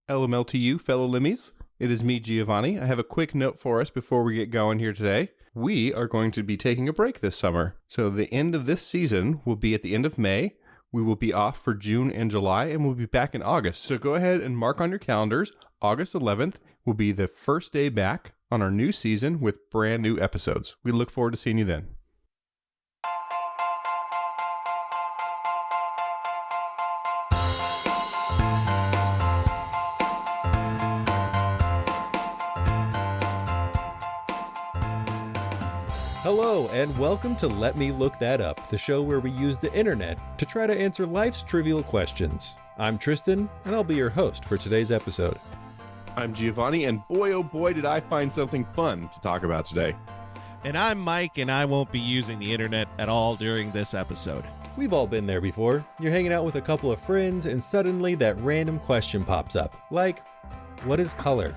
LML to you, fellow Limmies. It is me, Giovanni. I have a quick note for us before we get going here today. We are going to be taking a break this summer. So the end of this season will be at the end of May. We will be off for June and July, and we'll be back in August. So go ahead and mark on your calendars. August 11th will be the first day back on our new season with brand new episodes. We look forward to seeing you then. Hello, and welcome to Let Me Look That Up, the show where we use the internet to try to answer life's trivial questions. I'm Tristan, and I'll be your host for today's episode. I'm Giovanni, and boy, oh boy, did I find something fun to talk about today. And I'm Mike, and I won't be using the internet at all during this episode. We've all been there before. You're hanging out with a couple of friends, and suddenly that random question pops up. Like, what is color?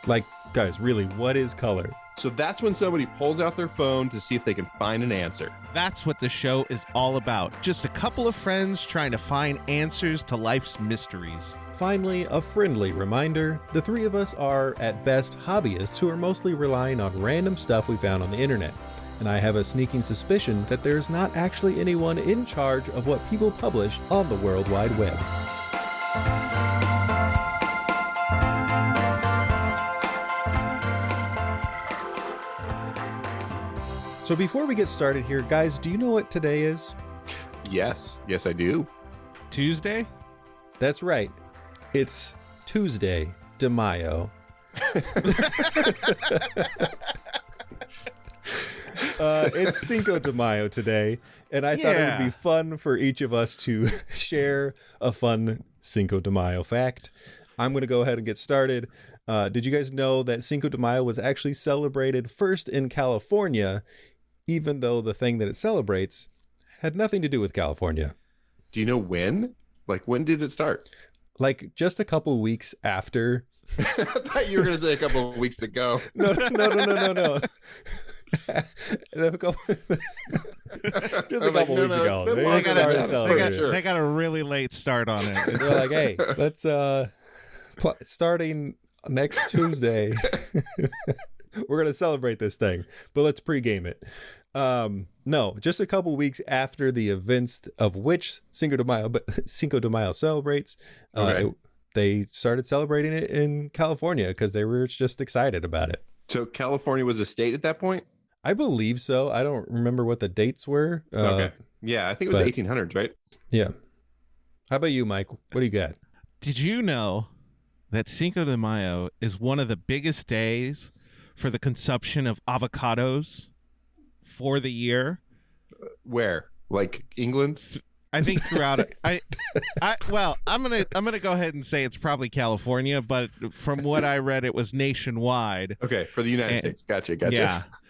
Like, guys, really, what is color? So that's when somebody pulls out their phone to see if they can find an answer. That's what the show is all about. Just a couple of friends trying to find answers to life's mysteries. Finally, a friendly reminder, the three of us are, at best, hobbyists who are mostly relying on random stuff we found on the internet. And I have a sneaking suspicion that there's not actually anyone in charge of what people publish on the World Wide Web. So before we get started here, guys, do you know what today is? Yes, I do. Tuesday? That's right. It's Tuesday de Mayo. It's Cinco de Mayo today, and I thought it would be fun for each of us to share a fun Cinco de Mayo fact. I'm going to go ahead and get started. Did you guys know that Cinco de Mayo was actually celebrated first in California, even though the thing that it celebrates had nothing to do with California? Do you know when? Like, when did it start? Like, just a couple weeks after. I thought you were going to say a couple of weeks ago. No. A couple weeks ago. They got a really late start on it. They're like, hey, let's starting next Tuesday, we're going to celebrate this thing, but let's pregame it. No, just a couple weeks after the events of which Cinco de Mayo celebrates, they started celebrating it in California because they were just excited about it. So California was a state at that point? I believe so. I don't remember what the dates were. Okay. Yeah, I think it was 1800s, right? Yeah. How about you, Mike? What do you got? Did you know that Cinco de Mayo is one of the biggest days for the consumption of avocados for the year? Where? Like England? I think throughout it. Well, I'm gonna go ahead and say it's probably California, but from what I read, it was nationwide. Okay, for the United States. Gotcha.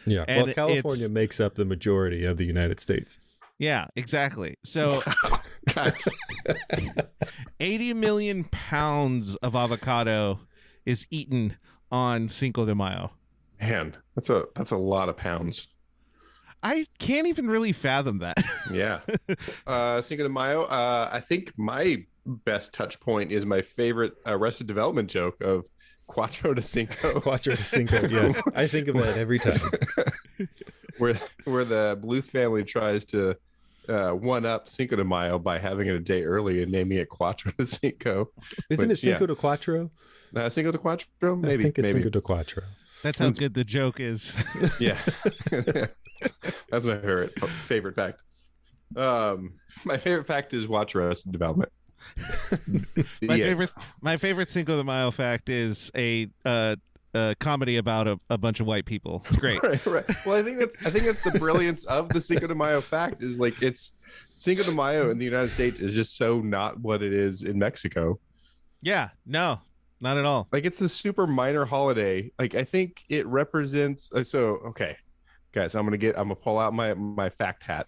Yeah. And well, California makes up the majority of the United States. Yeah, exactly. So 80 million pounds of avocado is eaten on Cinco de Mayo. Man, that's a lot of pounds. I can't even really fathom that. Yeah. Cinco de Mayo, I think my best touch point is my favorite Arrested Development joke of Cuatro de Cinco. Cuatro de Cinco, yes. I think of that every time. where the Bluth family tries to one-up Cinco de Mayo by having it a day early and naming it Cuatro de Cinco. Isn't it Cinco de Cuatro? Cinco de Cuatro? Maybe. I think it's Cinco de Cuatro. That's how good the joke is. Yeah. That's my favorite fact. My favorite fact is watch Arrested Development. My favorite Cinco de Mayo fact is a comedy about a bunch of white people. It's great. Right. Well, I think that's the brilliance of the Cinco de Mayo fact is like it's Cinco de Mayo in the United States is just so not what it is in Mexico. Yeah, no, not at all. Like it's a super minor holiday. Like I think it represents. So okay, guys, I'm gonna pull out my fact hat.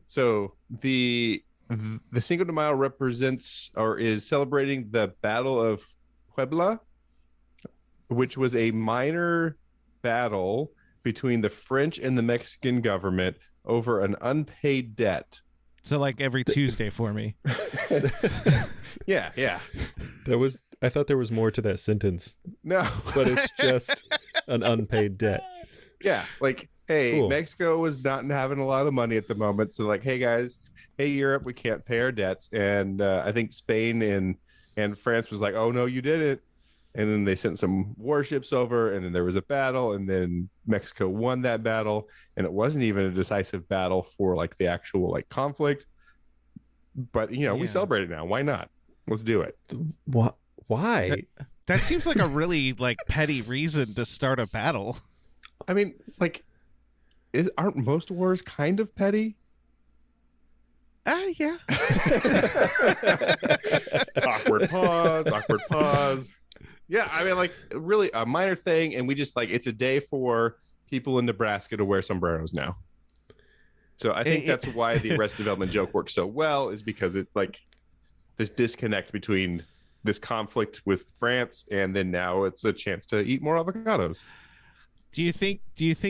So the Cinco de Mayo represents or is celebrating the Battle of Puebla, which was a minor battle between the French and the Mexican government over an unpaid debt. So like every Tuesday for me. Yeah. I thought there was more to that sentence, No, but it's just an unpaid debt. yeah, like, hey, Cool. Mexico was not having a lot of money at the moment, so like, hey guys, hey Europe, we can't pay our debts, and I think Spain and France was like, oh no, you did it, and then they sent some warships over, and then there was a battle, and then Mexico won that battle, and it wasn't even a decisive battle for like the actual like conflict, but we Yeah. celebrate it now. Why not? Let's do it. Why? That seems like a really like petty reason to start a battle. I mean, like, aren't most wars kind of petty? Yeah. Awkward pause. Yeah, I mean, like, really a minor thing, and we just like, it's a day for people in Nebraska to wear sombreros now. So I think that's why the Arrested Development joke works so well, is because it's like this disconnect between this conflict with France, and then now it's a chance to eat more avocados. Do you think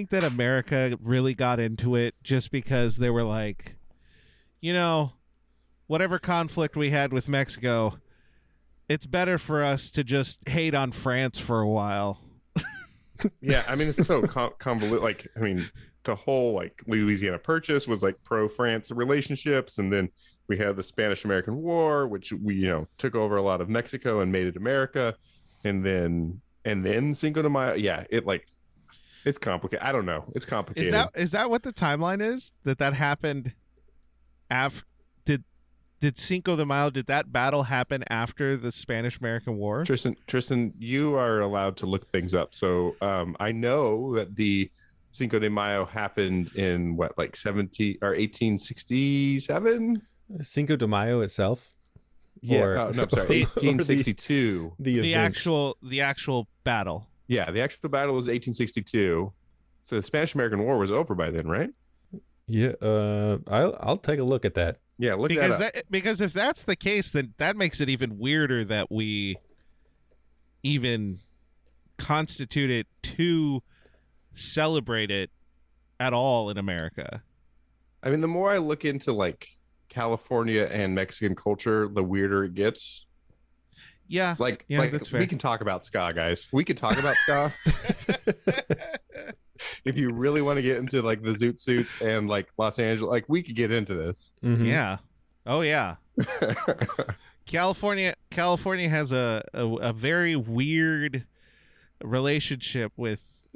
that America really got into it just because they were like, whatever conflict we had with Mexico, it's better for us to just hate on France for a while? Yeah, I mean, it's so convoluted. Like, I mean, the whole like Louisiana Purchase was like pro-France relationships, and then we had the Spanish-American War, which we took over a lot of Mexico and made it America, and then Cinco de Mayo. Yeah, it's complicated. I don't know. It's complicated. Is that what the timeline is? That happened after? Did Cinco de Mayo, did that battle happen after the Spanish-American War? Tristan, you are allowed to look things up. So I know that the Cinco de Mayo happened in what, like 1867? Cinco de Mayo itself? Yeah, no, I'm sorry, 1862. The actual battle. Yeah, the actual battle was 1862. So the Spanish-American War was over by then, right? Yeah, I'll take a look at that. Yeah, look that up. Because if that's the case, then that makes it even weirder that we even constituted to celebrate it at all in America. I mean, the more I look into like California and Mexican culture, the weirder it gets. Yeah, like that's fair. We can talk about ska, guys. We could talk about ska. If you really want to get into like the zoot suits and like Los Angeles, like we could get into this. Mm-hmm. Yeah. Oh yeah. California has a very weird relationship with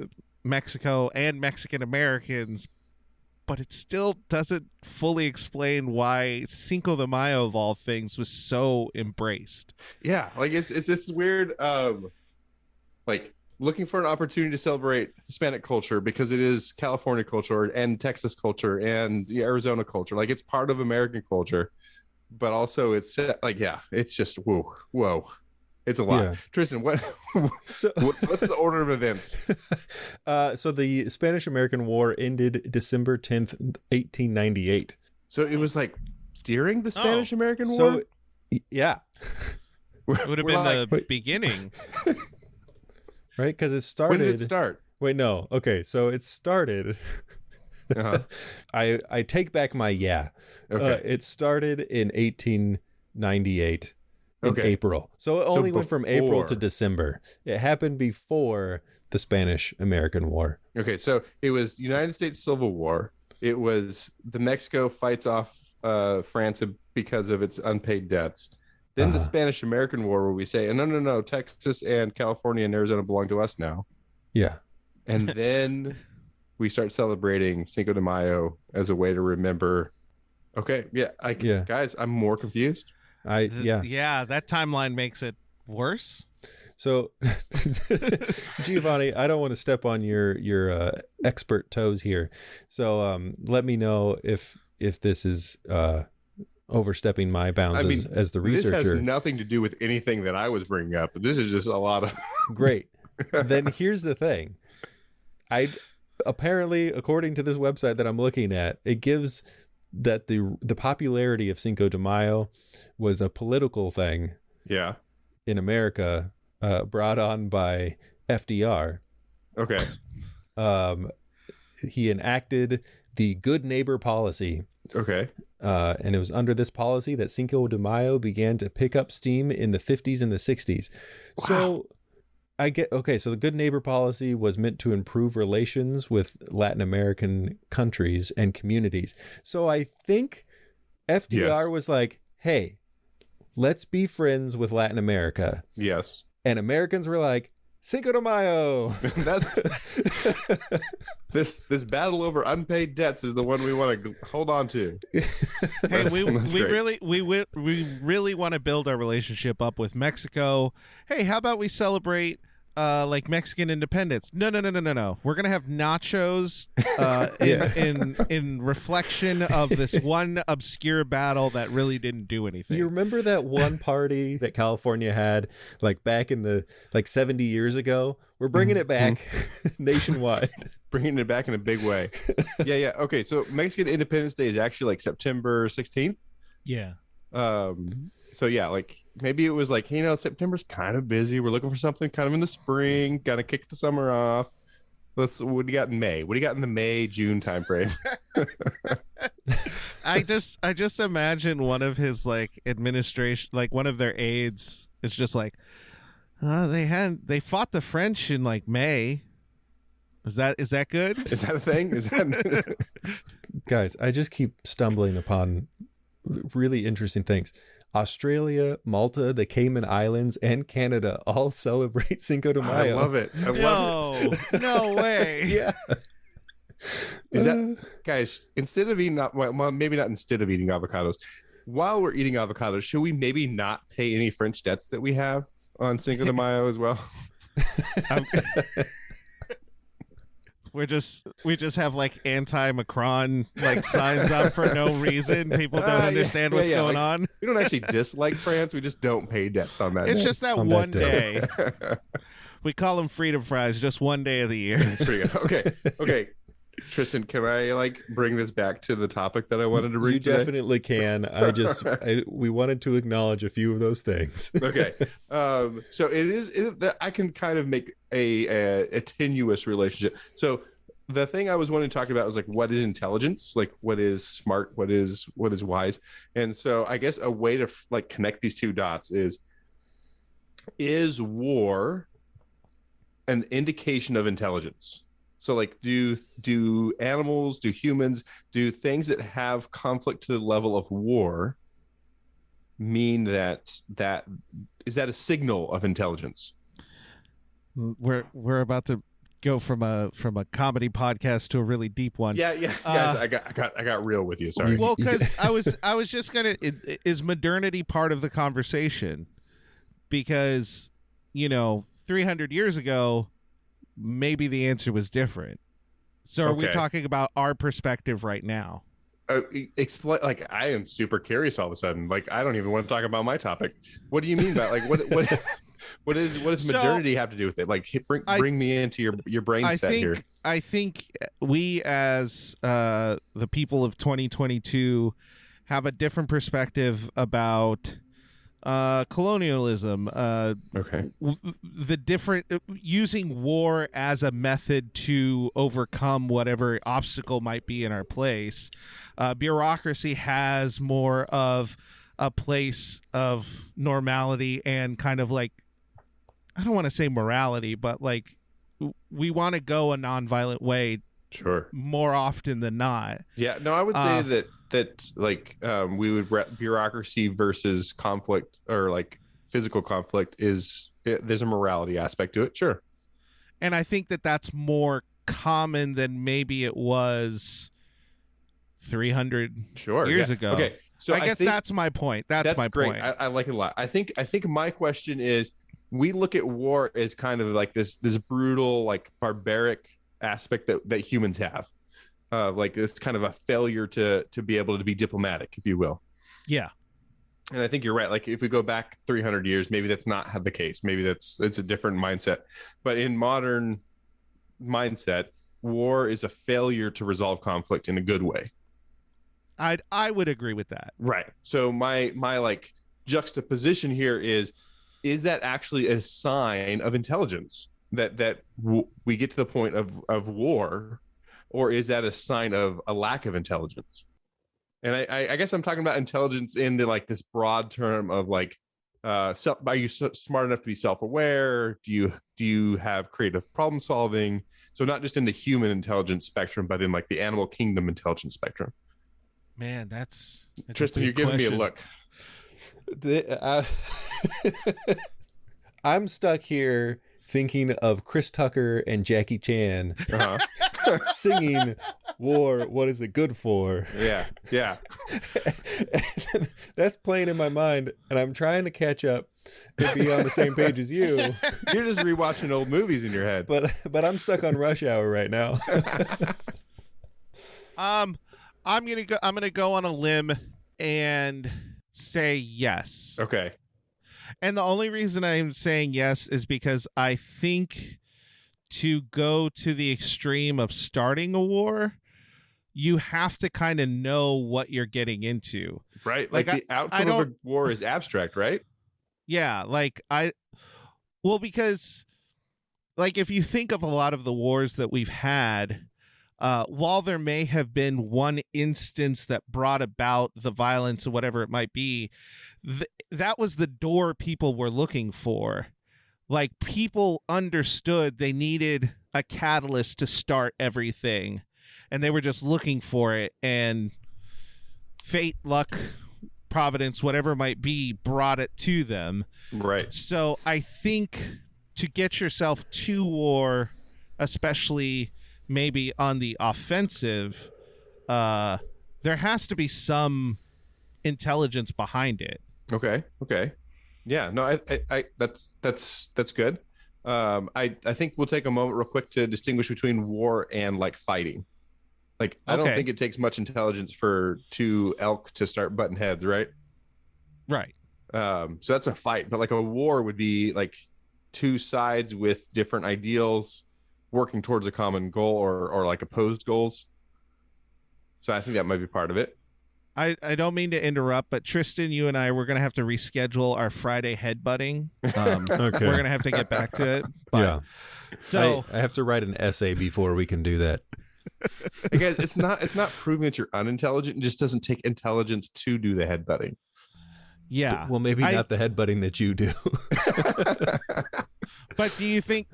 Mexico and Mexican Americans, but it still doesn't fully explain why Cinco de Mayo of all things was so embraced. Yeah, like it's weird. Like looking for an opportunity to celebrate Hispanic culture because it is California culture and Texas culture and the Arizona culture. Like it's part of American culture, but also it's like, yeah, it's just whoa. It's a lot. Yeah. Tristan, what's the order of events? So the Spanish-American War ended December 10th, 1898. So it was like during the Spanish-American War? Yeah. It would have been the beginning. Right? Because it started... When did it start? Wait, no. Okay, so it started... Uh-huh. I take back my yeah. Okay. It started in 1898 in April. So it only went from April to December. It happened before the Spanish-American War. Okay, so it was United States Civil War. It was the Mexico fights off France because of its unpaid debts. Then the Spanish-American War, where we say, no, Texas and California and Arizona belong to us now. Yeah. And then we start celebrating Cinco de Mayo as a way to remember. Okay, guys, I'm more confused. Yeah, that timeline makes it worse. So, Giovanni, I don't want to step on your expert toes here. So let me know if this is overstepping my bounds as the researcher. This has nothing to do with anything that I was bringing up. This is just a lot of great. Then here's the thing. Apparently, according to this website that I'm looking at, it gives that the popularity of Cinco de Mayo was a political thing. Yeah. In America, brought on by FDR. Okay. He enacted the Good Neighbor policy. Okay. And it was under this policy that Cinco de Mayo began to pick up steam in the 50s and the 60s. Wow. So so the good neighbor policy was meant to improve relations with Latin American countries and communities. So I think FDR was like, hey, let's be friends with Latin America. Yes. And Americans were like, Cinco de Mayo. That's this battle over unpaid debts is the one we want to hold on to. Hey, we really want to build our relationship up with Mexico. Hey, how about we celebrate like Mexican independence? No. We're gonna have nachos in reflection of this one obscure battle that really didn't do anything. You remember that one party that California had like back in the 70 years ago? We're bringing it back nationwide. Bringing it back in a big way. Yeah. Okay, so Mexican Independence Day is actually like September 16th. Yeah. So yeah, like maybe it was like, hey, September's kind of busy. We're looking for something kind of in the spring, kind of kick the summer off. What do you got in May? What do you got in the May-June timeframe? I just imagine one of his like administration, like one of their aides is just like, they fought the French in like May. Is that good? Is that a thing? Is that Guys, I just keep stumbling upon really interesting things. Australia, Malta, the Cayman Islands, and Canada all celebrate Cinco de Mayo. I love it. No way. Yeah. Is that, guys, instead of eating, well, maybe not instead of eating avocados, while we're eating avocados, should we maybe not pay any French debts that we have on Cinco de Mayo as well? We just have like anti-Macron like signs up for no reason. People don't understand what's going on. We don't actually dislike France. We just don't pay debts on that. It's just that one day. We call them freedom fries just one day of the year. It's pretty good. Okay. Tristan, can I like bring this back to the topic that I wanted to bring? You today? Definitely can. We wanted to acknowledge a few of those things. Okay. So that I can kind of make a tenuous relationship. So the thing I was wanting to talk about was like, what is intelligence? Like, what is smart? What is wise? And so I guess a way to like connect these two dots is war an indication of intelligence? So like, do animals, do humans, do things that have conflict to the level of war mean that is that a signal of intelligence? We're about to go from a comedy podcast to a really deep one. Yeah, guys, I got real with you. Sorry. Well, because I was just gonna. Is modernity part of the conversation? Because 300 years ago, maybe the answer was different. So are we talking about our perspective right now? Explain. Like, I am super curious all of a sudden. Like, I don't even want to talk about my topic. What do you mean by like what does modernity have to do with it? Like, bring me into your brain set here. I think we as the people of 2022 have a different perspective about colonialism, the different using war as a method to overcome whatever obstacle might be in our place. Bureaucracy has more of a place of normality and kind of like, I don't want to say morality, but like we want to go a nonviolent way. Sure. More often than not. Yeah. No, I would say that like we would bureaucracy versus conflict or like physical conflict there's a morality aspect to it. Sure. And I think that's more common than maybe it was 300 years ago. Okay. So I guess that's my point. That's my great. point. I like it a lot. I think my question is, we look at war as kind of like this brutal, like barbaric aspect that humans have. Like it's kind of a failure to be able to be diplomatic, if you will. Yeah. And I think you're right. Like if we go back 300 years, maybe that's not the case. Maybe it's a different mindset. But in modern mindset, war is a failure to resolve conflict in a good way. I would agree with that. Right. So my like juxtaposition here is that actually a sign of intelligence that we get to the point of war, or is that a sign of a lack of intelligence? And I guess I'm talking about intelligence in the like this broad term of like self, are you smart enough to be self-aware? Do you have creative problem solving? So not just in the human intelligence spectrum, but in like the animal kingdom intelligence spectrum. Man, that's Tristan, you're giving me a look. I'm stuck here thinking of Chris Tucker and Jackie Chan singing "War, What Is It Good For?" Yeah. That's playing in my mind, and I'm trying to catch up and be on the same page as you. You're just rewatching old movies in your head. But I'm stuck on Rush Hour right now. I'm gonna go on a limb and say yes. Okay. And the only reason I'm saying yes is because I think to go to the extreme of starting a war, you have to kind of know what you're getting into. Right. Like the outcome of a war is abstract, right? Yeah. Because like if you think of a lot of the wars that we've had, while there may have been one instance that brought about the violence or whatever it might be, that was the door people were looking for. Like people understood they needed a catalyst to start everything, and they were just looking for it, and fate, luck, providence, whatever it might be, brought it to them. Right. So I think to get yourself to war, especially maybe on the offensive, there has to be some intelligence behind it. Okay. Yeah, no, I that's good. I think we'll take a moment real quick to distinguish between war and like fighting. Like, I don't think it takes much intelligence for two elk to start butting heads, right? Right. So that's a fight, but like a war would be like two sides with different ideals working towards a common goal or like opposed goals. So I think that might be part of it. I don't mean to interrupt, but Tristan, you and we're going to have to reschedule our Friday headbutting. Okay. We're going to have to get back to it. But, yeah. So I have to write an essay before we can do that. I guess it's not proving that you're unintelligent. It just doesn't take intelligence to do the headbutting. Yeah. Well, maybe not the headbutting that you do. But do you think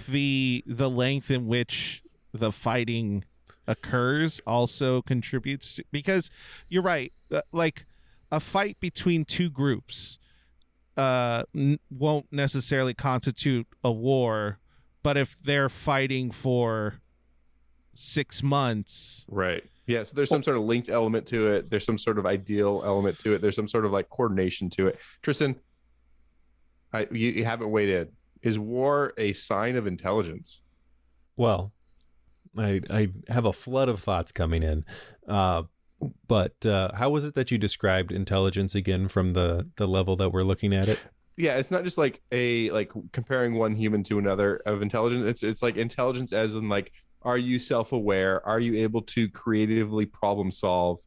the length in which the fighting occurs also contributes to, because you're right, like a fight between two groups won't necessarily constitute a war, but if they're fighting for 6 months, right? Yeah, so there's some sort of linked element to it. There's some sort of ideal element to it. There's some sort of like coordination to it. Tristan, you haven't weighed in. Is war a sign of intelligence? Well, I have a flood of thoughts coming in. But how was it that you described intelligence again from the level that we're looking at it? Yeah, it's not just like comparing one human to another of intelligence. It's like intelligence as in like, are you self-aware? Are you able to creatively problem solve?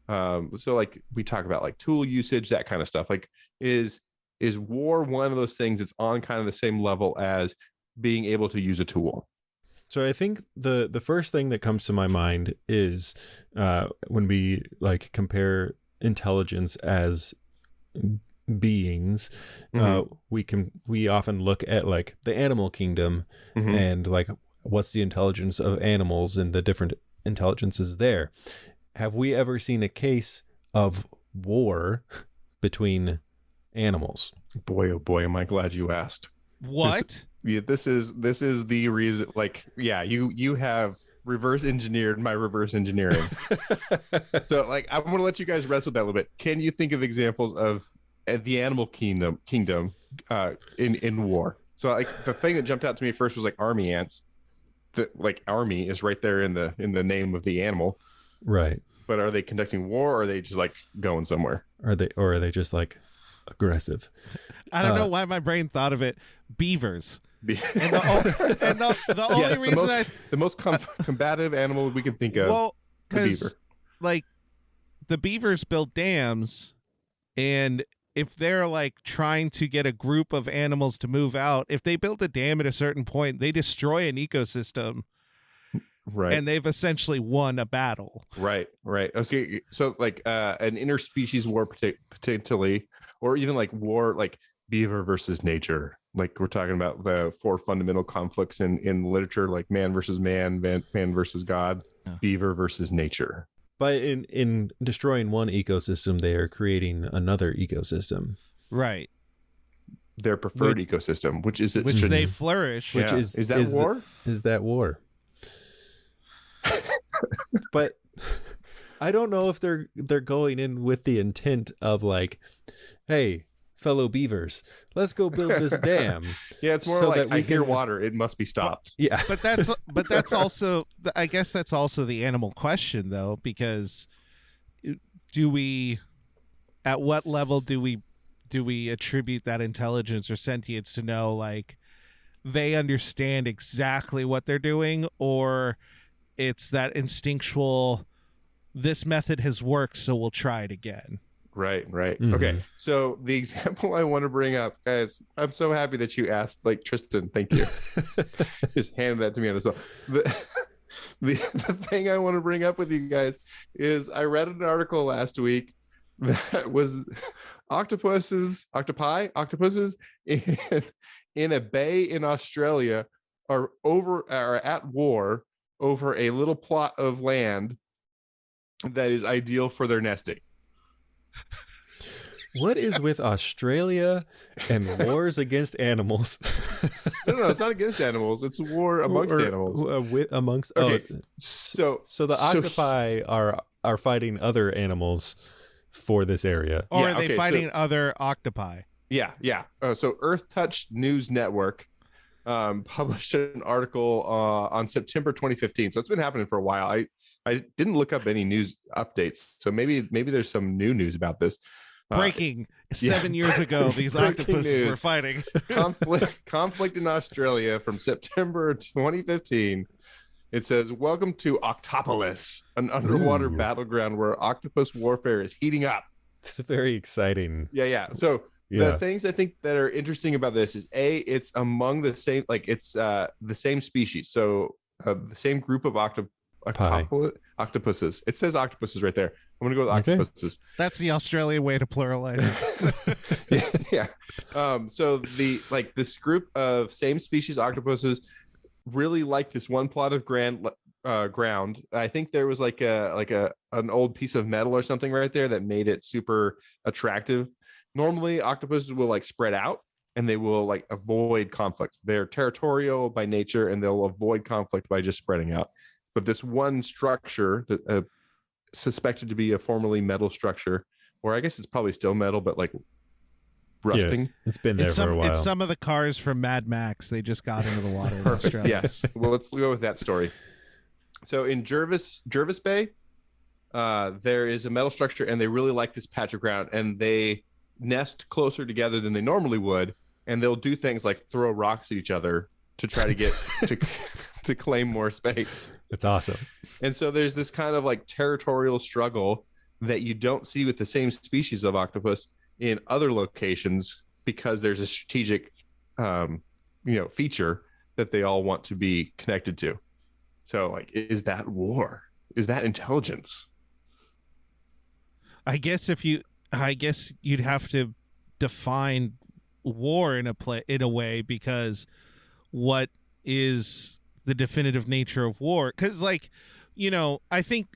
So like we talk about like tool usage, that kind of stuff. Like is war one of those things that's on kind of the same level as being able to use a tool? So I think the first thing that comes to my mind is when we like compare intelligence as beings, we often look at like the animal kingdom and like what's the intelligence of animals and the different intelligences there. Have we ever seen a case of war between animals? Boy, oh boy, am I glad you asked. What? This is the reason. Like, yeah, you have reverse engineered my reverse engineering. So, like, I'm going to let you guys rest with that a little bit. Can you think of examples of the animal kingdom in war? So, like, the thing that jumped out to me first was like army ants. Like, army is right there in the name of the animal, right? But are they conducting war, or are they just like going somewhere? Are they just like aggressive? I don't know why my brain thought of it. Beavers. And the only reason the most combative animal we can think of. Well, the beaver. Like the beavers build dams, and if they're like trying to get a group of animals to move out, if they build a dam at a certain point, they destroy an ecosystem. Right. And they've essentially won a battle. Right. Okay. So like an interspecies war potentially, or even like war like beaver versus nature. Like we're talking about the 4 fundamental conflicts in literature, like man versus man, man versus God, beaver versus nature. But in destroying one ecosystem, they are creating another ecosystem. Right. Their preferred ecosystem, which they flourish. Which is that war? Is that war? But I don't know if they're going in with the intent of like, hey, fellow beavers, let's go build this dam. Yeah, it's more so like that we hear water, it must be stopped. Yeah. But that's also, I guess that's also the animal question though, because at what level do we attribute that intelligence or sentience to know like they understand exactly what they're doing, or it's that instinctual, this method has worked, so we'll try it again. Right. Mm-hmm. Okay. So the example I want to bring up, guys, I'm so happy that you asked, like Tristan, thank you. Just handed that to me on his own. The thing I want to bring up with you guys is I read an article last week that was octopuses in a bay in Australia are at war over a little plot of land that is ideal for their nesting. What is with Australia and wars against animals? No, it's not against animals. It's a war amongst animals. Amongst. Okay, so the octopi are fighting other animals for this area. Or are they fighting other octopi? Yeah. So Earth Touch News Network published an article on September 2015. So it's been happening for a while. I didn't look up any news updates, so maybe there's some new news about this. Breaking 7 years ago, these octopuses were fighting. conflict in Australia from September 2015. It says, "Welcome to Octopolis, an underwater battleground where octopus warfare is heating up." It's very exciting. Yeah. So the things I think that are interesting about this is it's among the same, like it's the same species. So the same group of octopuses. It says octopuses right there. I'm gonna go with octopuses. That's the Australian way to pluralize it. Yeah. So this group of same species octopuses really like this one plot of ground. I think there was like an old piece of metal or something right there that made it super attractive. Normally, octopuses will like spread out and they will like avoid conflict. They're territorial by nature and they'll avoid conflict by just spreading out. But this one structure that suspected to be a formerly metal structure, or I guess it's probably still metal, but like rusting. Yeah, it's been there for a while. It's some of the cars from Mad Max. They just got into the water in Australia. Yes. Well, let's go with that story. So in Jervis Bay, there is a metal structure, and they really like this patch of ground, and they nest closer together than they normally would, and they'll do things like throw rocks at each other to try to get to claim more space. It's awesome. And so there's this kind of like territorial struggle that you don't see with the same species of octopus in other locations because there's a strategic feature that they all want to be connected to. So like, is that war? Is that intelligence? I guess you'd have to define war in a way, because what is the definitive nature of war? Because like, I think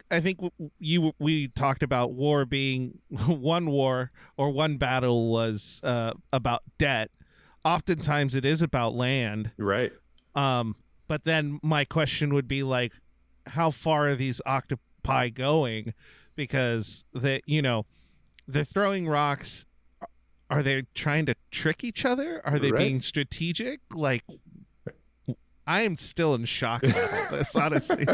we talked about war being one war or one battle was about debt. Oftentimes it is about land, right? But then my question would be like, how far are these octopi going? Because they're throwing rocks. Are they trying to trick each other? Are they being strategic? Like, I am still in shock about all this, honestly.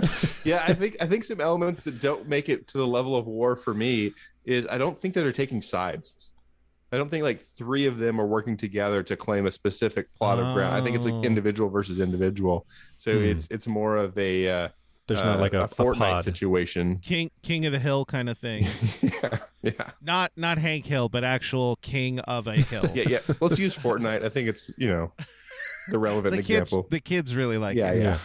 Yeah, I think some elements that don't make it to the level of war for me is I don't think that they're taking sides. I don't think like 3 of them are working together to claim a specific plot of ground. I think it's like individual versus individual. So it's more of a there's not like a Fortnite situation. King of the hill kind of thing. Yeah. Not Hank Hill, but actual king of a hill. Yeah. Let's use Fortnite. I think it's, the relevant example. The kids really like it. Yeah.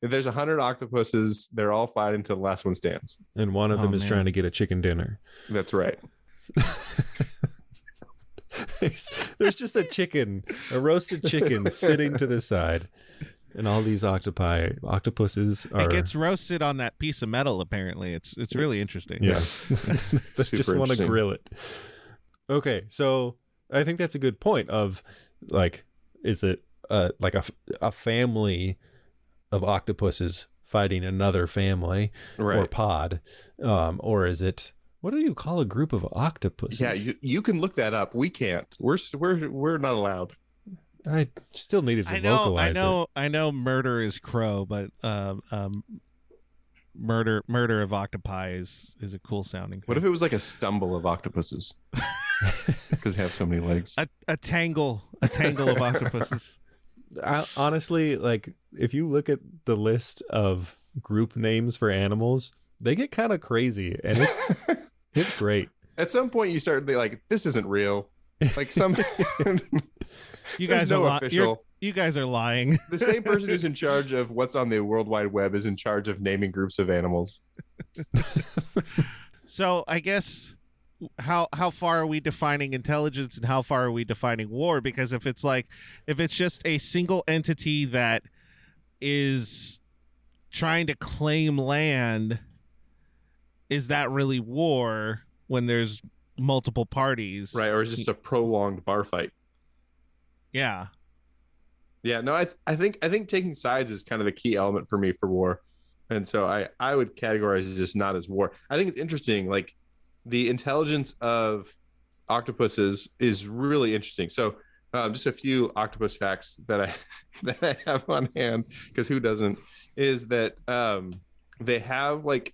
if there's 100 octopuses, they're all fighting until the last one stands. And one of them is trying to get a chicken dinner. That's right. There's just a roasted chicken sitting to the side. And all these octopuses are... It gets roasted on that piece of metal, apparently. It's really interesting. Yeah. They just want to grill it. Okay, so I think that's a good point of, like, is it like a family of octopuses fighting another family or pod? Or is it... What do you call a group of octopuses? Yeah, you can look that up. We can't. We're not allowed. I still needed to vocalize it. I know murder is crow, but murder of octopi is a cool sounding thing. What if it was like a stumble of octopuses? Because they have so many legs. A tangle of octopuses. Honestly, like, if you look at the list of group names for animals, they get kind of crazy, and it's great. At some point, you start to be like, "This isn't real." Like some. You guys you guys are lying. The same person who's in charge of what's on the World Wide Web is in charge of naming groups of animals. So I guess how far are we defining intelligence and how far are we defining war? Because if it's just a single entity that is trying to claim land, is that really war when there's multiple parties? Right, or is it just a prolonged bar fight? Yeah. Yeah, no, I think taking sides is kind of a key element for me for war. And so I would categorize it just not as war. I think it's interesting, like the intelligence of octopuses is really interesting. So just a few octopus facts that I have on hand, because who doesn't, is that they have like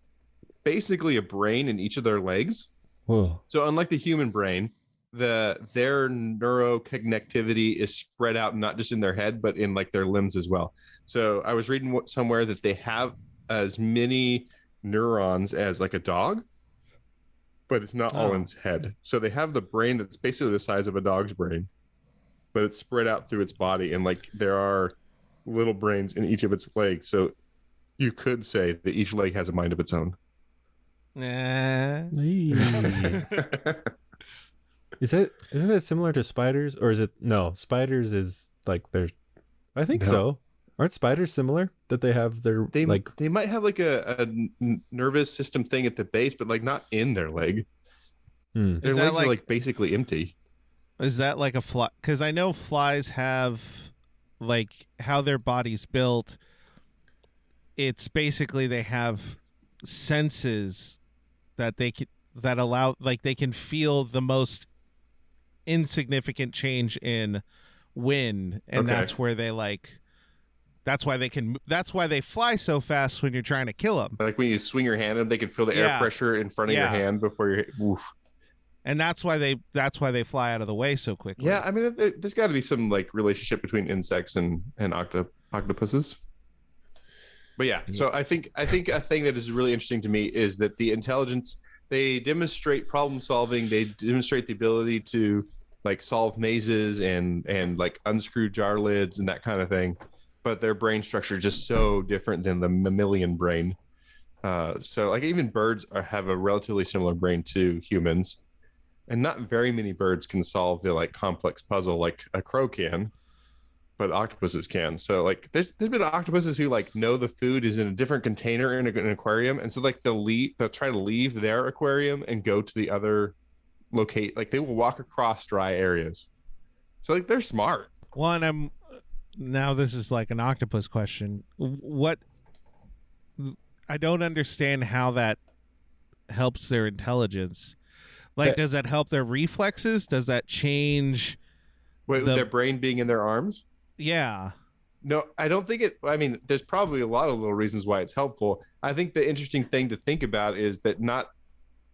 basically a brain in each of their legs. Whoa. So unlike the human brain, their neuroconnectivity is spread out not just in their head but in like their limbs as well. So I was reading somewhere that they have as many neurons as like a dog, but it's not all in its head. So they have the brain that's basically the size of a dog's brain, but it's spread out through its body, and like there are little brains in each of its legs. So you could say that each leg has a mind of its own. Isn't that similar to spiders, or is it no? Spiders is like I think so. Aren't spiders similar? That they have they might have like a nervous system thing at the base, but like not in their leg. Their legs are like basically empty. Is that like a fly? Because I know flies have like how their body's built. It's basically they have senses that allow, like, they can feel the most insignificant change in wind, and that's where they that's why they fly so fast when you're trying to kill them. Like when you swing your hand up, they can feel the air pressure in front of your hand before you're oof. And that's why they fly out of the way so quickly. Yeah, I mean, there's got to be some like relationship between insects and octopuses. But yeah, so I think a thing that is really interesting to me is that the intelligence, they demonstrate problem solving, they demonstrate the ability to like solve mazes and like unscrew jar lids and that kind of thing, but their brain structure is just so different than the mammalian brain. So like even birds have a relatively similar brain to humans, and not very many birds can solve the like complex puzzle like a crow can, but octopuses can. So like there's been octopuses who like know the food is in a different container in an aquarium, and so like they'll try to leave their aquarium and go to the other locate, like they will walk across dry areas. So like they're smart. Now this is like an octopus question. I don't understand how that helps their intelligence. Like, does that help their reflexes? Does that change? Wait, their brain being in their arms? Yeah. No, I don't think it. I mean, there's probably a lot of little reasons why it's helpful. I think the interesting thing to think about is that not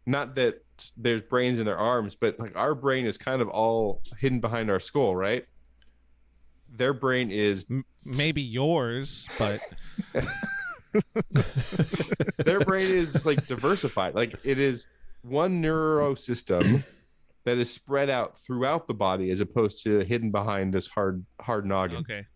that there's brains in their arms, but like our brain is kind of all hidden behind our skull, right? Their brain is maybe yours, but their brain is like diversified. Like it is one neurosystem that is spread out throughout the body as opposed to hidden behind this hard noggin. Okay.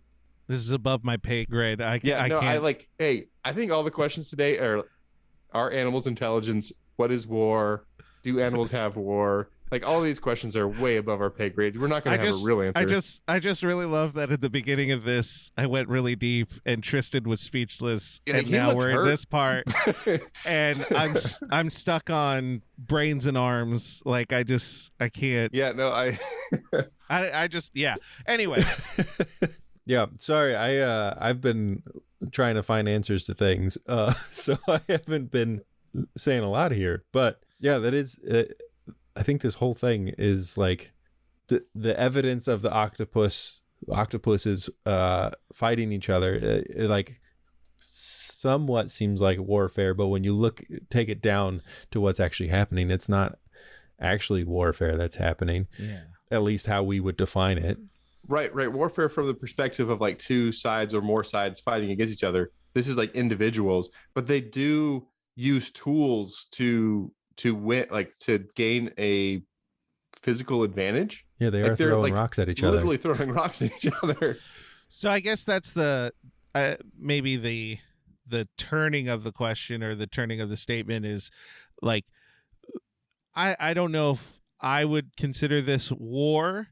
This is above my pay grade. I no, can't. I like. Hey, I think all the questions today are animals intelligence? What is war? Do animals have war? Like all these questions are way above our pay grades. We're not going to have a real answer. I just really love that at the beginning of this, I went really deep, and Tristan was speechless, Yeah, and he now looked we're hurt. in this part, and I'm stuck on brains and arms. Like I can't. Yeah, no, I just yeah. Anyway, Yeah, sorry. I've been trying to find answers to things, so I haven't been saying a lot here. But yeah, that is. I think this whole thing is like the evidence of the octopuses fighting each other. It like somewhat seems like warfare, but when you take it down to what's actually happening, it's not actually warfare that's happening. yeah. At least how we would define it. right. Warfare from the perspective of like two sides or more sides fighting against each other. This is like individuals, but they do use tools to win, like to gain a physical advantage. Yeah, they Like are they're throwing like rocks at each other. literally throwing rocks at each other. So I guess that's the maybe the turning of the question or the turning of the statement is like I don't know if I would consider this war,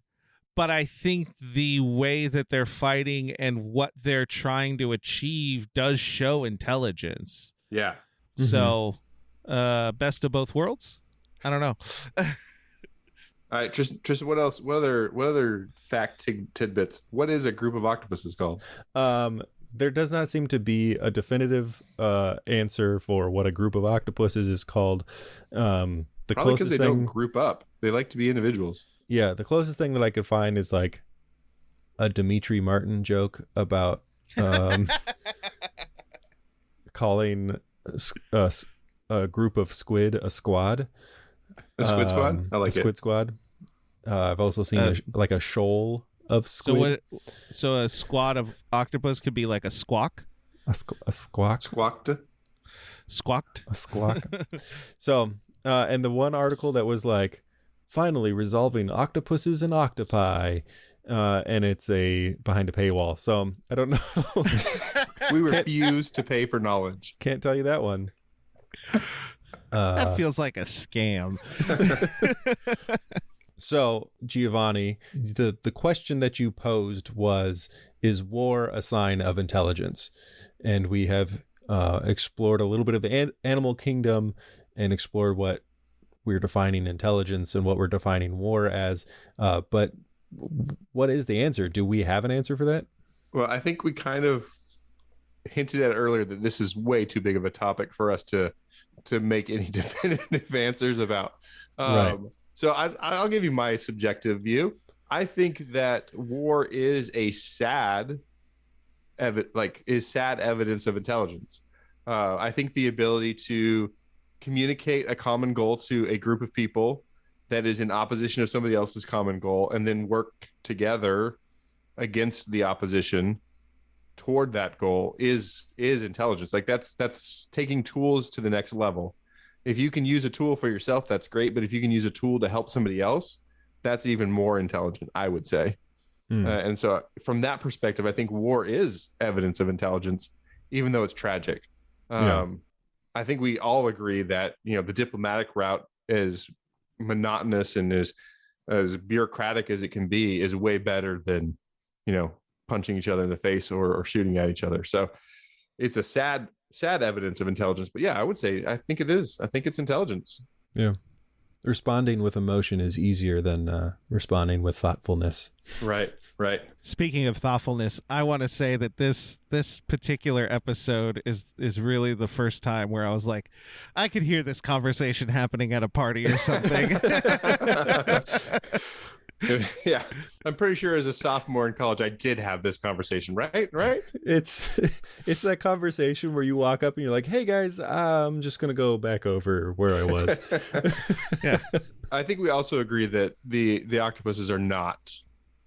but I think the way that they're fighting and what they're trying to achieve does show intelligence. Yeah. So best of both worlds? I don't know. All right, just what else? What other fact tidbits? What is a group of octopuses called? There does not seem to be a definitive answer for what a group of octopuses is called. The Probably closest because they thing, don't group up. They like to be individuals. yeah, the closest thing that I could find is like a Dimitri Martin joke about calling a group of squid a squad. A squid squad? I like a squid squad. I've also seen like a shoal of squid. So a squad of octopus could be like a squawk? A squawk. Squawked. Squawked? A squawk. So, and the one article that was like, finally resolving octopuses and octopi, and it's behind a paywall. So I don't know. We refuse to pay for knowledge. Can't tell you that one. That feels like a scam. So, Giovanni, the question that you posed was, is war a sign of intelligence? And we have explored a little bit of the animal kingdom and explored what we're defining intelligence and what we're defining war as. But what is the answer? Do we have an answer for that? Well, I think we kind of hinted at earlier that this is way too big of a topic for us to make any definitive answers about. Right. So I'll give you my subjective view. I think that war is sad evidence of intelligence. I think the ability to communicate a common goal to a group of people that is in opposition of somebody else's common goal and then work together against the opposition toward that goal is intelligence. Like that's taking tools to the next level. If you can use a tool for yourself, that's great. But if you can use a tool to help somebody else, that's even more intelligent, I would say. And so from that perspective, I think war is evidence of intelligence, even though it's tragic. I think we all agree that, the diplomatic route is monotonous and is as bureaucratic as it can be is way better than, punching each other in the face or shooting at each other. So it's a sad evidence of intelligence. But yeah, I would say, I think it is. I think it's intelligence. Yeah. Responding with emotion is easier than responding with thoughtfulness. Right. Speaking of thoughtfulness, I want to say that this particular episode is really the first time where I was like, I could hear this conversation happening at a party or something. Yeah, I'm pretty sure as a sophomore in college, I did have this conversation. Right. It's that conversation where you walk up and you're like, "Hey guys, I'm just gonna go back over where I was." Yeah, I think we also agree that the octopuses are not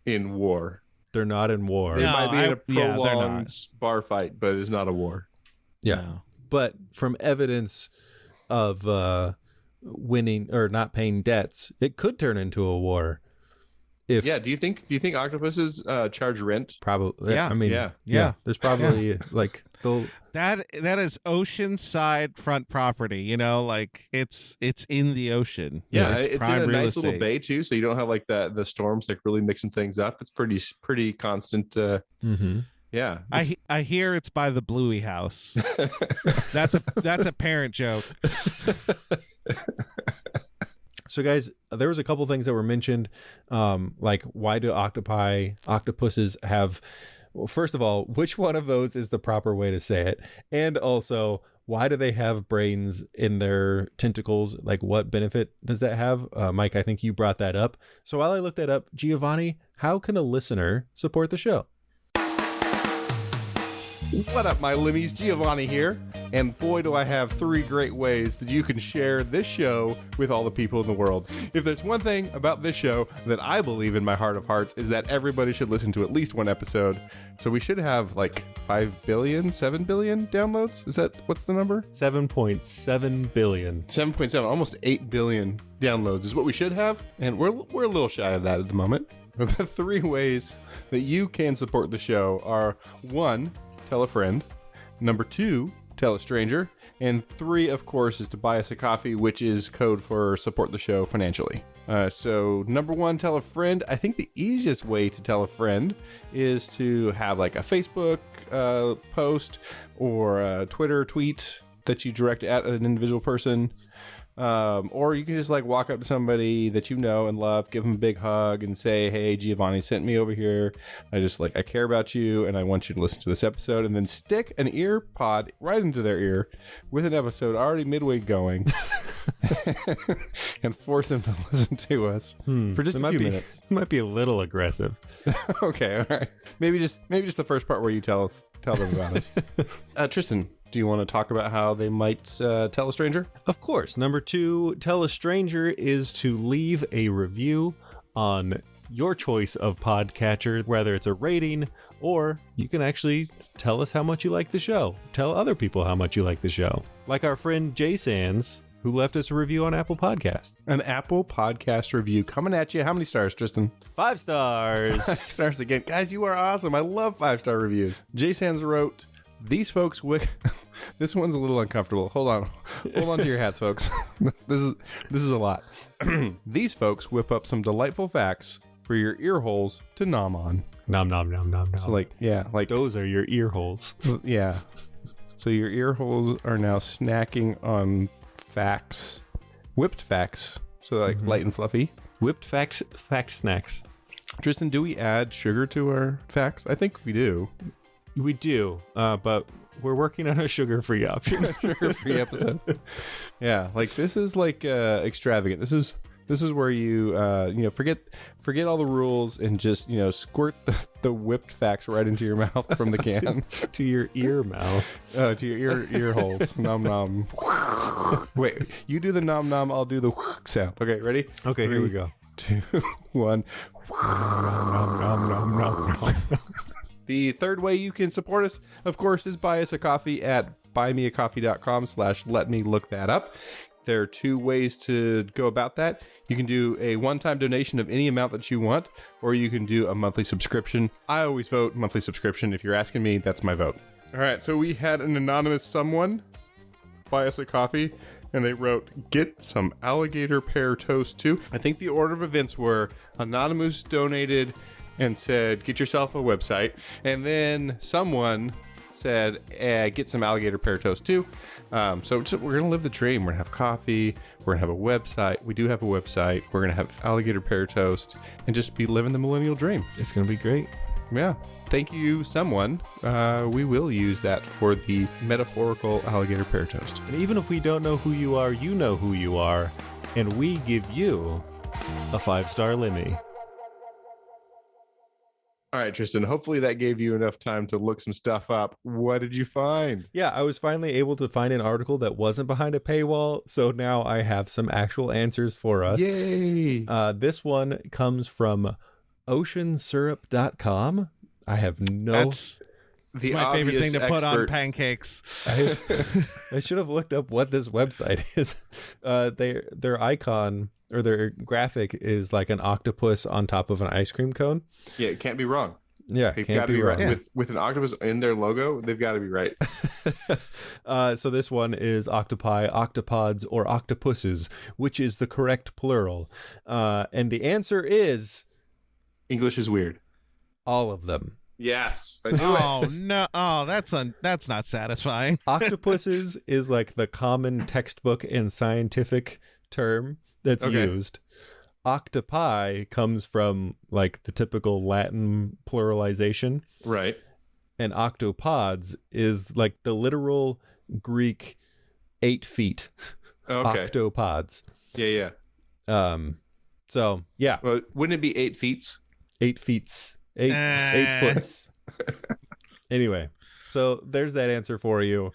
in war. They're not in war. They might be in a prolonged bar fight, but it's not a war. Yeah, No. But from evidence of winning or not paying debts, it could turn into a war. If Do you think octopuses charge rent? probably, Yeah. I mean, Yeah. there's probably like the That is oceanside front property. You know, like it's in the ocean. Yeah, It's it's in prime a real nice little estate. bay too, so you don't have like the storms like really mixing things up. It's pretty constant. Yeah, I hear it's by the Bluey house. That's a parent joke. So, guys, there was a couple things that were mentioned, like why do octopuses have? Well, first of all, which one of those is the proper way to say it? And also, why do they have brains in their tentacles? Like, what benefit does that have? Mike, I think you brought that up. So while I looked that up, Giovanni, how can a listener support the show? What up, my limmies? Giovanni here. And boy, do I have 3 great ways that you can share this show with all the people in the world. If there's one thing about this show that I believe in my heart of hearts is that everybody should listen to at least one episode. So we should have like 5 billion, 7 billion downloads. What's the number? 7.7 billion. 7.7, almost 8 billion downloads is what we should have. And we're a little shy of that at the moment. But the 3 ways that you can support the show are 1, tell a friend. Number 2, tell a stranger. And 3, of course, is to buy us a coffee, which is code for support the show financially. So number 1, tell a friend. I think the easiest way to tell a friend is to have like a Facebook post or a Twitter tweet that you direct at an individual person. Or you can just like walk up to somebody that you know and love, give them a big hug and say, hey, Giovanni sent me over here. I care about you and I want you to listen to this episode, and then stick an ear pod right into their ear with an episode already midway going and force them to listen to us for just a few minutes. Might be a little aggressive. Okay. All right. Maybe just the first part where you tell them about us. Tristan, do you want to talk about how they might tell a stranger? Of course. Number 2, tell a stranger is to leave a review on your choice of podcatcher, whether it's a rating or you can actually tell us how much you like the show. Tell other people how much you like the show. Like our friend Jay Sands, who left us a review on Apple Podcasts. An Apple Podcast review coming at you. How many stars, Tristan? 5 stars. 5 stars again. Guys, you are awesome. I love 5-star reviews. Jay Sands wrote, these folks this one's a little uncomfortable. Hold on to your hats, folks. This is a lot. These folks whip up some delightful facts for your ear holes to nom on. Nom nom nom nom nom. So those are your ear holes. Yeah. So your ear holes are now snacking on facts, whipped facts. So light and fluffy. Whipped fact snacks. Tristan, do we add sugar to our facts? I think we do. We do, but we're working on a sugar-free option. Sugar-free episode. Yeah, like this is like extravagant. This is where you forget all the rules and just squirt the whipped facts right into your mouth from the can to your ear mouth. To your ear holes. Nom nom. Wait, you do the nom nom. I'll do the sound. Okay, ready? Okay, 3, here we go. 2, 1. Nom nom nom nom nom. The third way you can support us, of course, is buy us a coffee at buymeacoffee.com/let-me-look-that-up. There are 2 ways to go about that. You can do a one-time donation of any amount that you want, or you can do a monthly subscription. I always vote monthly subscription. If you're asking me, that's my vote. All right, so we had an anonymous someone buy us a coffee, and they wrote, get some alligator pear toast too. I think the order of events were anonymous donated and said, get yourself a website. And then someone said, get some alligator pear toast too. So we're going to live the dream. We're going to have coffee. We're going to have a website. We do have a website. We're going to have alligator pear toast and just be living the millennial dream. It's going to be great. Yeah. Thank you, someone. We will use that for the metaphorical alligator pear toast. And even if we don't know who you are, you know who you are. And we give you a 5-star Lemmy. All right, Tristan, hopefully that gave you enough time to look some stuff up. What did you find? Yeah, I was finally able to find an article that wasn't behind a paywall, so now I have some actual answers for us. Yay! This one comes from oceansyrup.com. I have no... It's my favorite thing to put on pancakes. I should have looked up what this website is. Their icon or their graphic is like an octopus on top of an ice cream cone. Yeah, it can't be wrong. Yeah, They've can't got to be be wrong. right. With an octopus in their logo, they've got to be right. So this one is octopi, octopods, or octopuses, which is the correct plural. And the answer is English is weird. all of them. Yes, I knew Oh no! Oh, that's not satisfying. Octopuses is like the common textbook and scientific term that's used. Octopi comes from like the typical Latin pluralization. Right. And octopods is like the literal Greek 8 feet. Okay. Octopods. Yeah. So yeah. Well, wouldn't it be 8 feet? 8 feet. 8 foots. Anyway, so there's that answer for you.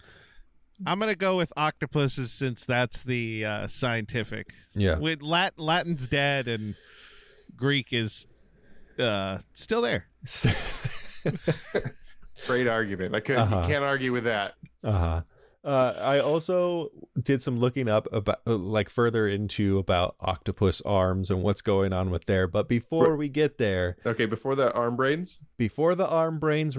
I'm gonna go with octopuses since that's the scientific. Yeah. With Latin's dead and Greek is still there. Great argument. You can't argue with that. I also did some looking up about like further into about octopus arms and what's going on with there. But before we get there, okay, before the arm brains, we're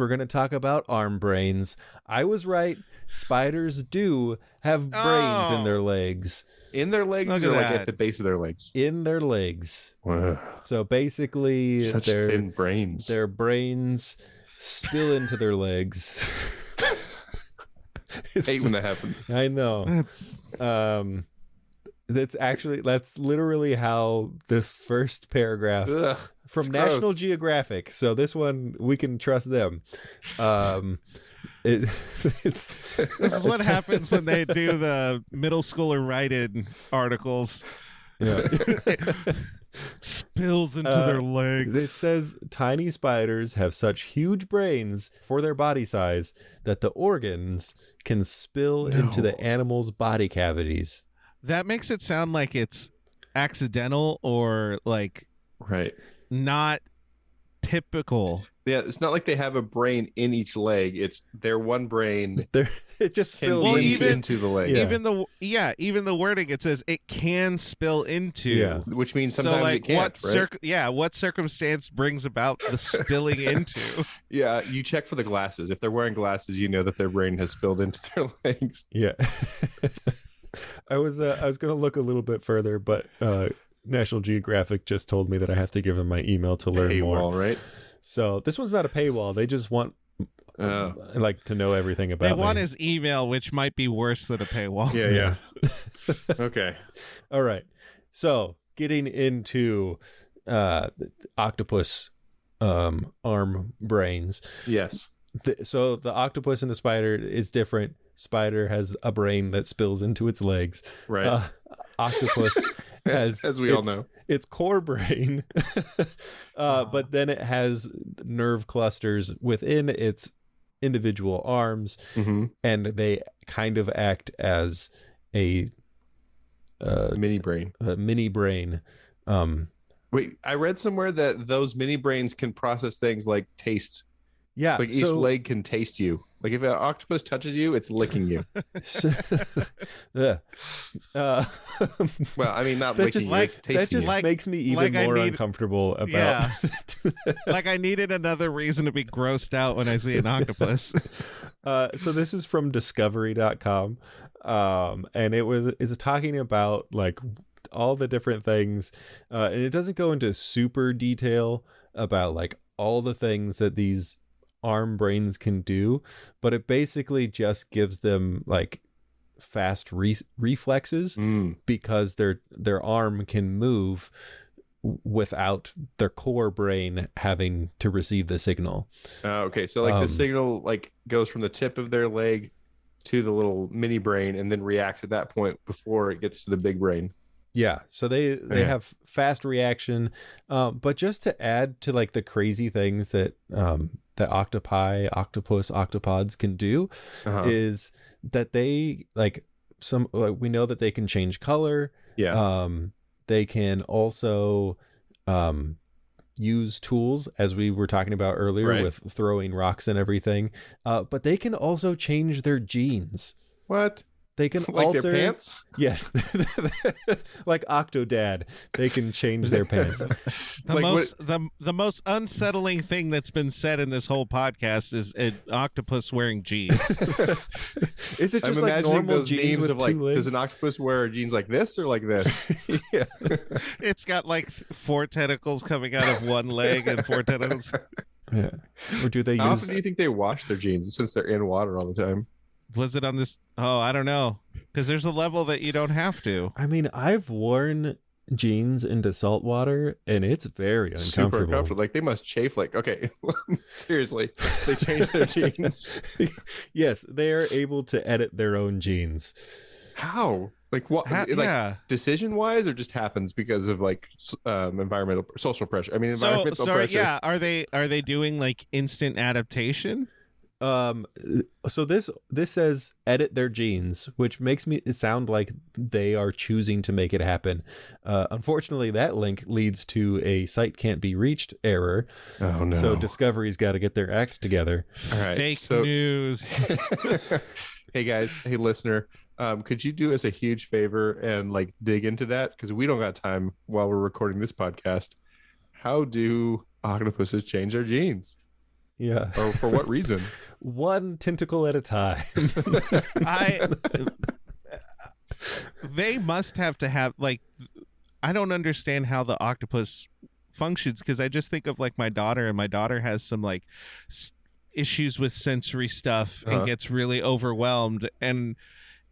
going to talk about arm brains. I was right. Spiders do have brains in their legs. In their legs, or like at the base of their legs? In their legs. Wow. So basically, such thin brains. Their brains spill into their legs. I hate when that happens. I know. That's literally how this first paragraph from National Geographic. So this one we can trust them. This is what happens when they do the middle schooler write-in articles. Yeah. Spills into their legs. It says tiny spiders have such huge brains for their body size that the organs can spill into the animal's body cavities. That makes it sound like it's accidental or like not typical. Yeah, it's not like they have a brain in each leg. It's their one brain. It just spills into the leg. Yeah. Even the wording, it says it can spill into. Yeah, which means sometimes it can't. What circumstance brings about the spilling into? Yeah, you check for the glasses. If they're wearing glasses, you know that their brain has spilled into their legs. Yeah. I was going to look a little bit further, but National Geographic just told me that I have to give them my email to learn more. Right? So this one's not a paywall. They just want like to know everything about. They want his email, which might be worse than a paywall. Yeah. Okay. All right. So getting into octopus arm brains. Yes. So the octopus and the spider is different. Spider has a brain that spills into its legs. Right. Octopus has, as we all know, its core brain, but then it has nerve clusters within its individual arms, and they kind of act as a mini brain. Wait, I read somewhere that those mini brains can process things like taste. Yeah, like each leg can taste you. Like if an octopus touches you, it's licking you. Yeah. Well, I mean, not licking you, it's tasting that just you. makes me even more uncomfortable about. Yeah. Like I needed another reason to be grossed out when I see an octopus. So this is from discovery.com. And it's talking about like all the different things. And it doesn't go into super detail about like all the things that these arm brains can do, but it basically just gives them like fast reflexes because their arm can move without their core brain having to receive the signal. Okay, so like the signal like goes from the tip of their leg to the little mini brain and then reacts at that point before it gets to the big brain. Yeah, so they have fast reaction, but just to add to like the crazy things that that octopi, octopus, octopods can do is that they we know that they can change color. Yeah. They can also use tools, as we were talking about earlier, Right. with throwing rocks and everything. But they can also change their genes. What? They can Like alter their pants? Yes, like Octodad, they can change their pants. The most unsettling thing that's been said in this whole podcast is an octopus wearing jeans. Is it just I'm like imagining normal those jeans memes with of like, two legs? does an octopus wear jeans like this or like this? Yeah. It's got like 4 tentacles coming out of one leg and 4 tentacles. Yeah. Or do they How use? often do you think they wash their jeans since they're in water all the time? Was it on this? Oh, I don't know. Because there's a level that you don't have to. I mean, I've worn jeans into salt water, and it's very Super uncomfortable. uncomfortable. Like they must chafe. Like, okay, seriously, they change their jeans. Yes, they are able to edit their own jeans. How? Like what? Like Yeah. decision wise, or just happens because of like environmental, social pressure? I mean, environmental pressure. Yeah, are they doing like instant adaptation? So this says edit their genes, which makes it sound like they are choosing to make it happen. Unfortunately, that link leads to a site can't be reached error. Oh no! So Discovery's got to get their act together. All right, Fake news. Hey guys, hey listener, could you do us a huge favor and like dig into that, because we don't got time while we're recording this podcast. How do octopuses change their genes? Yeah. Or for what reason? One tentacle at a time. They must have to have like, I don't understand how the octopus functions, because I just think of like my daughter, and my daughter has some like issues with sensory stuff and gets really overwhelmed. And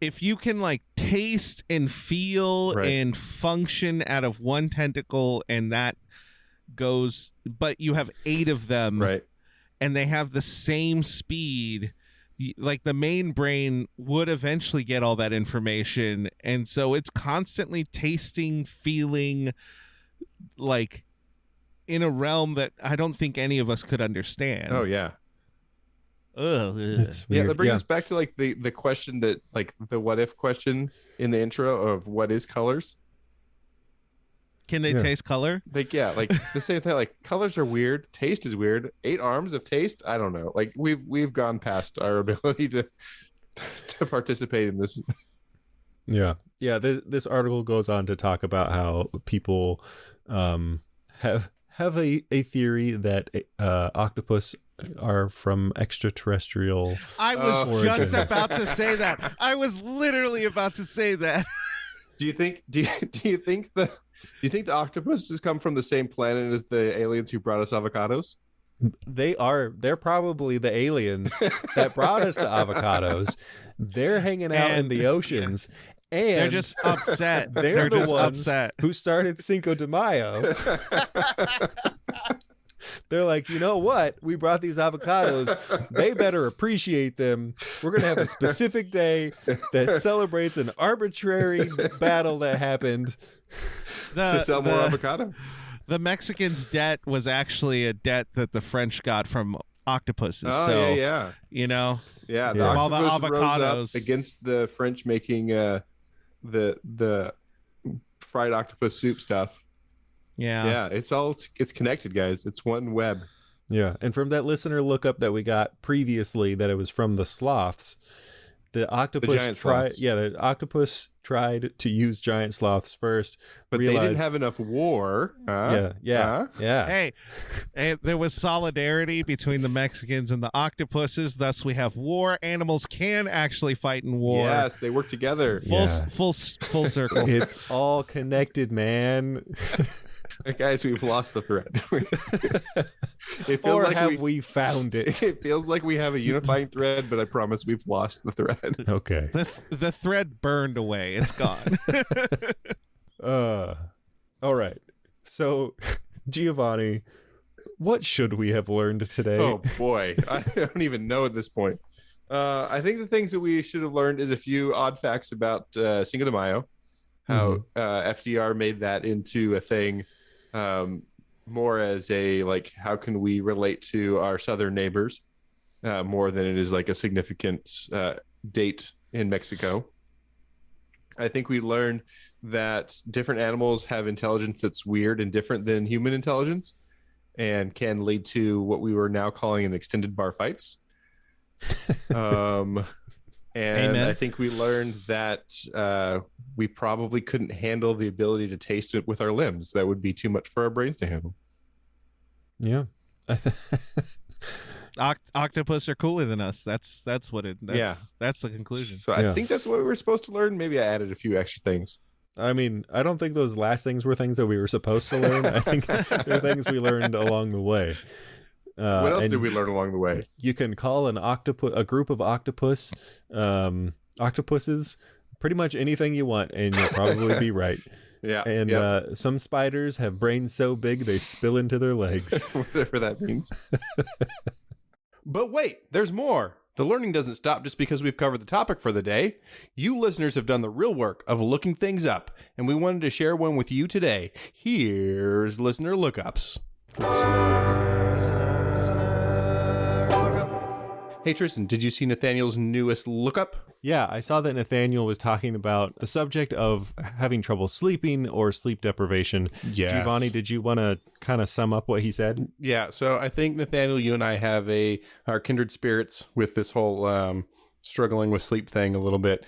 if you can like taste and feel and function out of one tentacle, and that goes, but you have 8 of them, Right. and they have the same speed, like the main brain would eventually get all that information. And so it's constantly tasting, feeling, like in a realm that I don't think any of us could understand. Oh yeah. Ugh. It's Yeah, weird. that brings us back to like the question that, like, the what if question in the intro of what is colors. Can they taste color? Like, yeah, like the same thing. Like, colors are weird. Taste is weird. 8 arms of taste. I don't know. Like, we've gone past our ability to participate in this. Yeah. This article goes on to talk about how people have a theory that octopus are from extraterrestrial. I was just origins. about to say that. I was literally about to say that. Do you think the octopuses come from the same planet as the aliens who brought us avocados? They're probably the aliens that brought us the avocados. They're hanging out in the oceans, and They're just upset. they're the just ones upset. who started Cinco de Mayo. They're like, you know what? We brought these avocados. They better appreciate them. We're going to have a specific day that celebrates an arbitrary battle that happened. To sell more avocado? The Mexicans' debt was actually a debt that the French got from octopuses. Oh, so, yeah. you know, Yeah, the Yeah. All the octopus rose up avocados. against the French making the fried octopus soup stuff. yeah. Yeah, it's connected, guys. It's one web. Yeah. And from that listener lookup that we got previously, that it was from the sloths, the octopus giant sloths. the octopus tried to use giant sloths first, But they didn't realized, have enough war. Huh? yeah. Hey, there was solidarity between the Mexicans and the octopuses. Thus, we have war. Animals can actually fight in war. Yes, they work together. Full circle. It's all connected, man. Guys, we've lost the thread. It feels Or like have we found it? It feels like we have a unifying thread, but I promise we've lost the thread. Okay. The thread burned away. It's gone. All right. So, Giovanni, what should we have learned today? Oh boy, I don't even know at this point. I think the things that we should have learned is a few odd facts about Cinco de Mayo, how FDR made that into a thing, more as a, like, how can we relate to our southern neighbors, more than it is like a significant date in Mexico. I think we learned that different animals have intelligence that's weird and different than human intelligence. and can lead to what we were now calling an extended bar fights. And Amen. I think we learned that we probably couldn't handle the ability to taste it with our limbs. That would be too much for our brains to handle. Yeah. Octopus are cooler than us. That's what it. That's, Yeah. That's the conclusion. So I think that's what we were supposed to learn. Maybe I added a few extra things. I mean, I don't think those last things were things that we were supposed to learn. I think they're things we learned along the way. What else did we learn along the way? You can call a group of octopuses, pretty much anything you want, and you'll probably be right. Yeah. And some spiders have brains so big they spill into their legs. Whatever that means. But wait, there's more. The learning doesn't stop just because we've covered the topic for the day. You listeners have done the real work of looking things up, and we wanted to share one with you today. Here's listener lookups. Hey Tristan, did you see Nathaniel's newest lookup? Yeah, I saw that Nathaniel was talking about the subject of having trouble sleeping or sleep deprivation. Yes. Giovanni, did you want to kind of sum up what he said? Yeah, so I think Nathaniel, you and I have our kindred spirits with this whole struggling with sleep thing a little bit.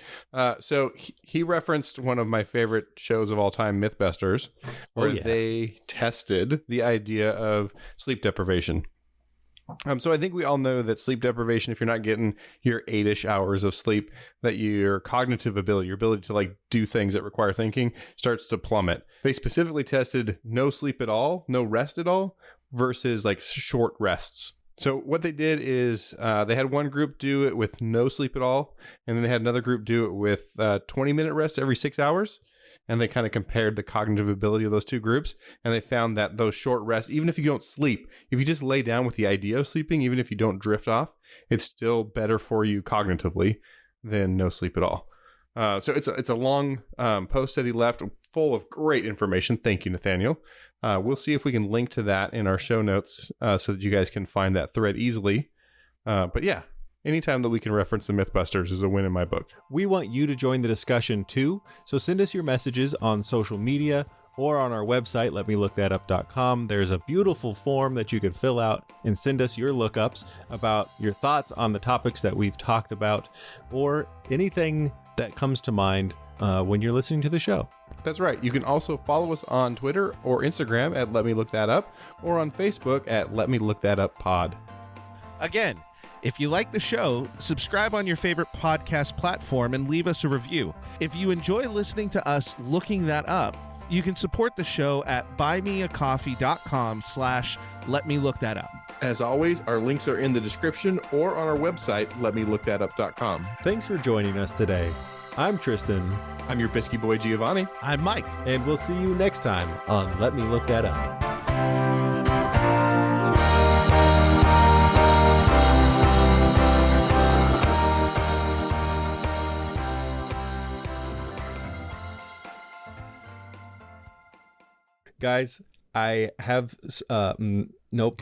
So he referenced one of my favorite shows of all time, Mythbusters, where they tested the idea of sleep deprivation. So I think we all know that sleep deprivation, if you're not getting your 8-ish hours of sleep, that your cognitive ability, your ability to like do things that require thinking, starts to plummet. They specifically tested no sleep at all, no rest at all, versus like short rests. So what they did is they had one group do it with no sleep at all, and then they had another group do it with 20-minute rest every 6 hours. And they kind of compared the cognitive ability of those two groups. And they found that those short rests, even if you don't sleep, if you just lay down with the idea of sleeping, even if you don't drift off, it's still better for you cognitively than no sleep at all. So it's a long post that he left full of great information. Thank you, Nathaniel. We'll see if we can link to that in our show notes so that you guys can find that thread easily. But yeah. Anytime that we can reference the Mythbusters is a win in my book. We want you to join the discussion too, so send us your messages on social media or on our website, letmelookthatup.com. There's a beautiful form that you can fill out and send us your lookups about your thoughts on the topics that we've talked about or anything that comes to mind when you're listening to the show. That's right. You can also follow us on Twitter or Instagram at Let Me Look That Up or on Facebook at Let Me Look That Up Pod. Again, if you like the show, subscribe on your favorite podcast platform and leave us a review. If you enjoy listening to us looking that up, you can support the show at buymeacoffee.com/letmelookthatup. As always, our links are in the description or on our website, letmelookthatup.com. Thanks for joining us today. I'm Tristan. I'm your biscuit boy, Giovanni. I'm Mike. And we'll see you next time on Let Me Look That Up. Guys, I have nope.